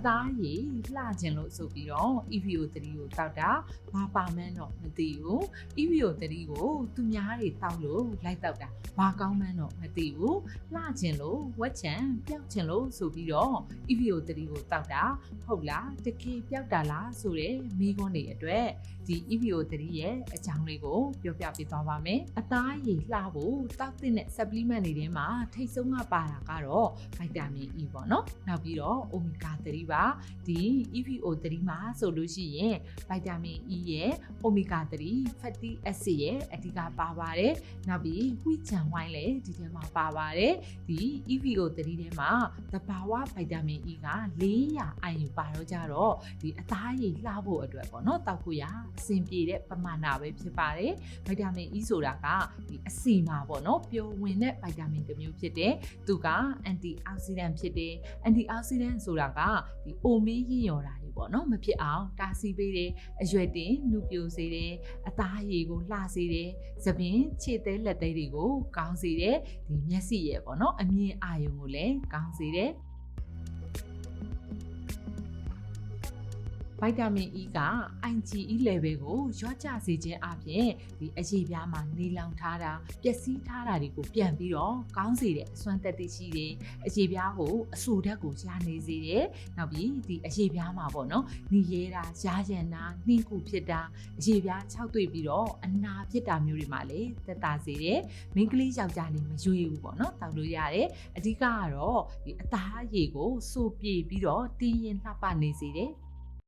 သားရည်လှကျင်လို့ဆိုပြီးတော့ EVO3 ကိုတောက်တာဘာပါမှန်းတော့မသိဘူး EVO3 ကိုသူများတွေတောက်လို့လိုက်တောက်တာဘာကောင်းမှန်းတော့မသိဘူးလှကျင်လို့ဝက်ချံပျောက်ချင်လို့ဆိုပြီးတော့ EVO3 ကိုတောက်တာဟုတ်လားတကယ်ပျောက်တာလားဆိုတဲ့မိခွန်းတွေအတွက်ဒီ EVO3 ရဲ့အကြောင်းလေးကိုပြောပြပေးသွားပါမယ်အသားရည်လှဖို့တောက်တဲ့ supplement တွေထဲမှာထိတ်ဆုံးကပါတာကတော့ vitamin E ပေါ့နော်နောက်ပြီးတော့ omega 3 ပါဒီ EVO3 မှာဆိုလို့ရှိရင် vitamin E ရဲ့ omega 3 fatty acid ရဲ့အဓိကပါပါတယ်နောက်ပြီး wheat ချံဝိုင်းလည်းဒီထဲမှာပါပါတယ်ဒီ EVO3 ထဲမှာသဘာဝ vitamin E က400 IU ပါတော့ကြတော့ဒီအသားရည်လှဖို့အတွက်ပေါ့နော်တောက်ဖို့ရအဆင်ပြေတဲ့ပမာဏပဲဖြစ်ပါတယ် vitamin E ဆိုတာကဒီအဆီမှာပေါ့နော်ပျော်ဝင်တဲ့ vitamin တစ်မျိုးဖြစ်တယ်သူက antioxidant ဖြစ်တယ် antioxidant ဆိုတာကဒီအိုမေးရင်းရော်တာတွေပေါ့နော်မဖြစ်အောင်တားဆီးပေးတယ်အရွက်တင်နုပြိုစေတယ်အသားရည်ကိုလှစေတယ်သပင်ခြေသေးလက်သေးတွေကိုကောင်းစေတယ်ဒီမျက်စိရဲ့ပေါ့နော်အမြင်အာရုံကိုလည်းကောင်းစေတယ်ဗိုက်တာမင် E က IgE level ကိုလျော့ကျစေခြင်းအပြင်ဒီအရေပြားမှာနေလောင်ထားတာပျက်စီးထားတာတွေကိုပြန်ပြီးတော့ကောင်းစေတဲ့အစွမ်းသက်သိရှိတယ်အရေပြားကိုအဆူဓာတ်ကိုရနေစေတယ်နောက်ပြီးဒီအရေပြားမှာပေါ့နော်နေရဲတာရားရံတာနှင်းခုဖြစ်တာအရေပြားခြောက်သွေ့ပြီးတော့အနာဖြစ်တာမျိုးတွေမှာလည်းသက်သာစေတယ်မိန်းကလေးယောက်ျားလေးမရွေးဘူးပေါ့နော်တောက်လို့ရတယ်အဓိကကတော့ဒီအသားရည်ကိုစိုးပြေပြီးတော့တင်းရင်လှပနေစေတယ်